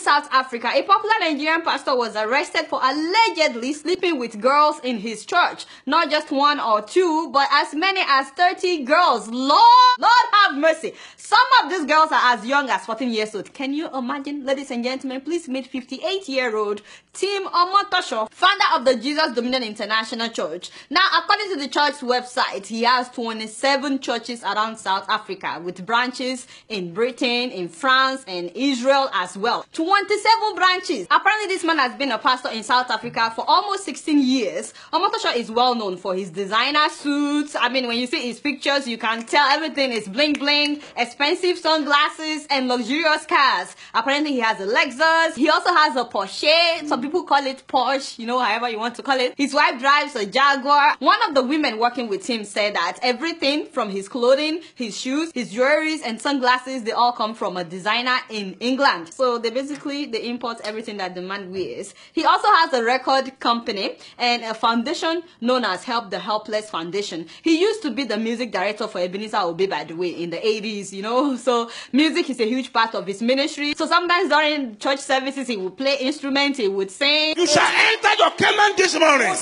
South Africa, a popular Nigerian pastor was arrested for allegedly sleeping with girls in his church. Not just one or two, but as many as 30 girls. Lord have mercy. Some of these girls are as young as 14 years old. Can you imagine? Ladies and gentlemen, please meet 58-year-old Tim Omotosho, founder of the Jesus Dominion International Church. Now, according to the church's website, he has 27 churches around South Africa with branches in Britain, in France, and Israel as well. 27 branches. Apparently, this man has been a pastor in South Africa for almost 16 years. Omotosho is well known for his designer suits. I mean, when you see his pictures, you can tell everything is bling bling, expensive sunglasses, and luxurious cars. Apparently, he has a Lexus. He also has a Porsche. Some people call it Porsche, you know, however you want to call it. His wife drives a Jaguar. One of the women working with him said that everything from his clothing, his shoes, his jewelries, and sunglasses, they all come from a designer in England. So they import everything that the man wears. He also has a record company and a foundation known as Help the Helpless Foundation. He used to be the music director for Ebenezer Obey, by the way, in the 80s, you know. So music is a huge part of his ministry. So sometimes during church services, he would play instruments, he would sing. You shall enter your Canaan this morning.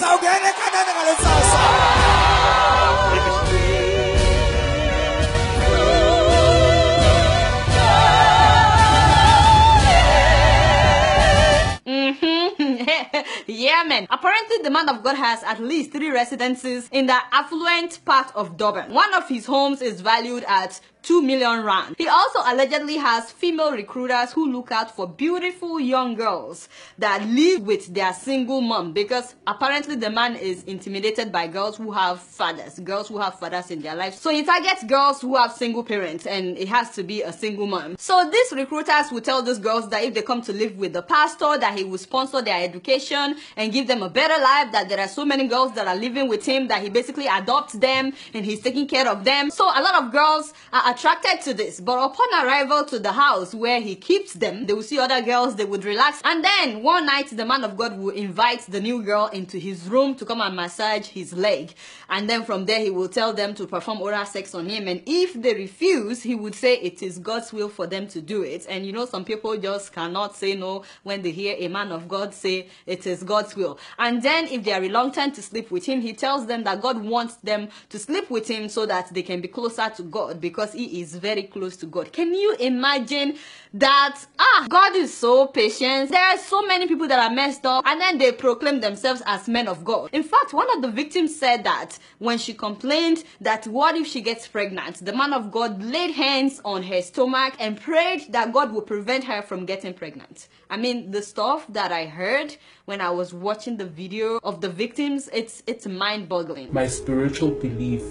Yeah, man. Apparently, the man of God has at least 3 residences in the affluent part of Durban. One of his homes is valued at 2 million rand. He also allegedly has female recruiters who look out for beautiful young girls that live with their single mom, because apparently the man is intimidated by girls who have fathers in their lives. So he targets girls who have single parents, and it has to be a single mom. So these recruiters will tell these girls that if they come to live with the pastor, that he will sponsor their education and give them a better life, that there are so many girls that are living with him that he basically adopts them and he's taking care of them. So a lot of girls are attracted to this, but upon arrival to the house where he keeps them, they will see other girls, they would relax, and then one night the man of God will invite the new girl into his room to come and massage his leg, and then from there he will tell them to perform oral sex on him, and if they refuse, he would say it is God's will for them to do it. And you know, some people just cannot say no when they hear a man of God say it is God's will. And then if they are reluctant to sleep with him, he tells them that God wants them to sleep with him so that they can be closer to God, because he is very close to God. Can you imagine that? God is so patient. There are so many people that are messed up, and then they proclaim themselves as men of God. In fact, one of the victims said that when she complained that what if she gets pregnant, the man of God laid hands on her stomach and prayed that God would prevent her from getting pregnant. I mean, the stuff that I heard when I was watching the video of the victims, it's mind-boggling. My spiritual belief,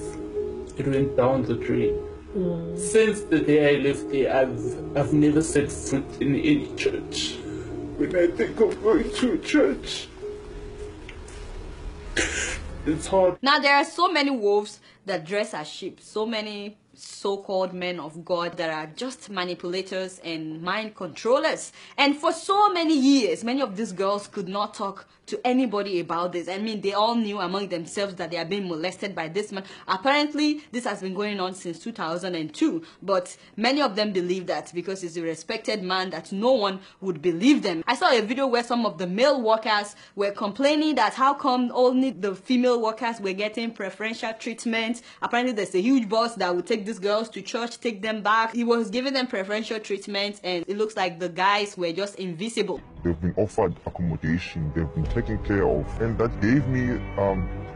it went down the drain. Since the day I left there, I've never set foot in any church. When I think of going to a church, it's hard. Now, there are so many wolves that dress as sheep, so many so-called men of God that are just manipulators and mind controllers. And for so many years, many of these girls could not talk to anybody about this. I mean, they all knew among themselves that they are being molested by this man. Apparently, this has been going on since 2002, but many of them believe that because he's a respected man, that no one would believe them. I saw a video where some of the male workers were complaining that how come only the female workers were getting preferential treatment. Apparently, there's a huge boss that would take these girls to church, take them back. He was giving them preferential treatment, and it looks like the guys were just invisible. They've been offered accommodation, they've been taken care of, and that gave me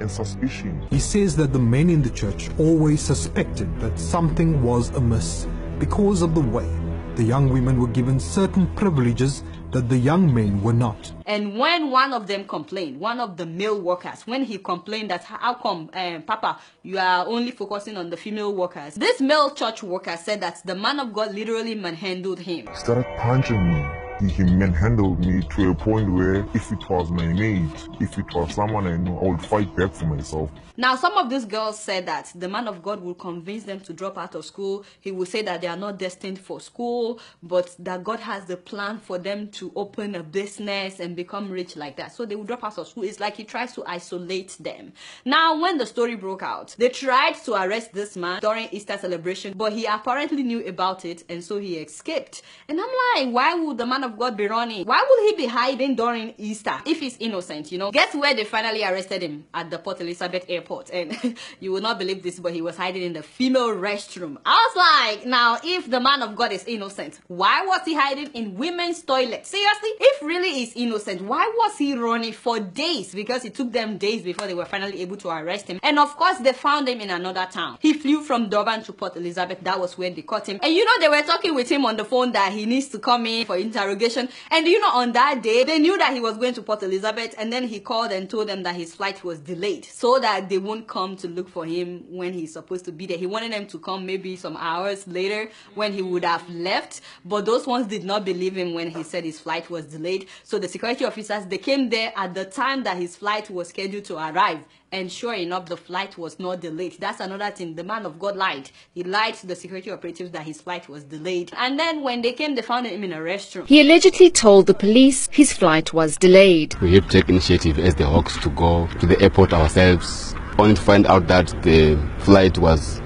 a suspicion. He says that the men in the church always suspected that something was amiss because of the way the young women were given certain privileges that the young men were not. And when one of them complained, one of the male workers, when he complained that how come, Papa, you are only focusing on the female workers, this male church worker said that the man of God literally manhandled him. He started punching me. He manhandled me to a point where if it was my mate, if it was someone I know, I would fight back for myself. Now, some of these girls said that the man of God will convince them to drop out of school. He will say that they are not destined for school, but that God has the plan for them to open a business and become rich like that. So they will drop out of school. It's like he tries to isolate them. Now, when the story broke out, they tried to arrest this man during Easter celebration, but he apparently knew about it, and so he escaped. And I'm like, why would the man of God be running? Why would he be hiding during Easter if he's innocent, you know? Guess where they finally arrested him? At the Port Elizabeth airport. And you will not believe this, but he was hiding in the female restroom. I was like, now, if the man of God is innocent, why was he hiding in women's toilet? Seriously? If really he's innocent, why was he running for days? Because it took them days before they were finally able to arrest him. And of course, they found him in another town. He flew from Durban to Port Elizabeth. That was when they caught him. And you know, they were talking with him on the phone that he needs to come in for interrogation. And you know, on that day, they knew that he was going to Port Elizabeth, and then he called and told them that his flight was delayed so that they won't come to look for him when he's supposed to be there. He wanted them to come maybe some hours later when he would have left, but those ones did not believe him when he said his flight was delayed. So the security officers, they came there at the time that his flight was scheduled to arrive. And sure enough, the flight was not delayed. That's another thing. The man of God lied. He lied to the security operatives that his flight was delayed. And then when they came, they found him in a restroom. He allegedly told the police his flight was delayed. We had to take initiative as the Hawks to go to the airport ourselves, only to find out that the flight was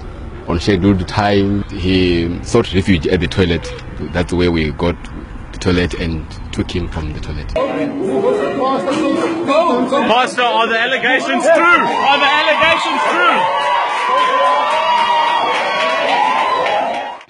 on scheduled time. He sought refuge at the toilet. That's where we got the toilet and took him from the toilet. Pastor, are the allegations true? Are the allegations true?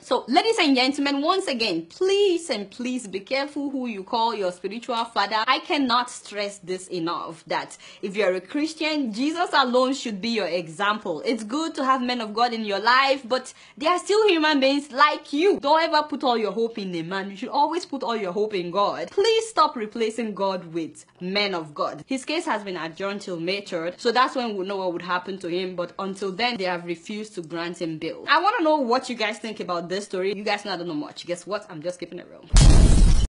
So, ladies and gentlemen, once again, please and please be careful who you call your spiritual father. I cannot stress this enough, that if you're a Christian, Jesus alone should be your example. It's good to have men of God in your life, but they are still human beings like you. Don't ever put all your hope in a man. You should always put all your hope in God. Please stop replacing God with men of God. His case has been adjourned till May 3rd, so that's when we'll know what would happen to him. But until then, they have refused to grant him bail. I want to know what you guys think about this story. You guys know I don't know much. Guess what? I'm just keeping it real.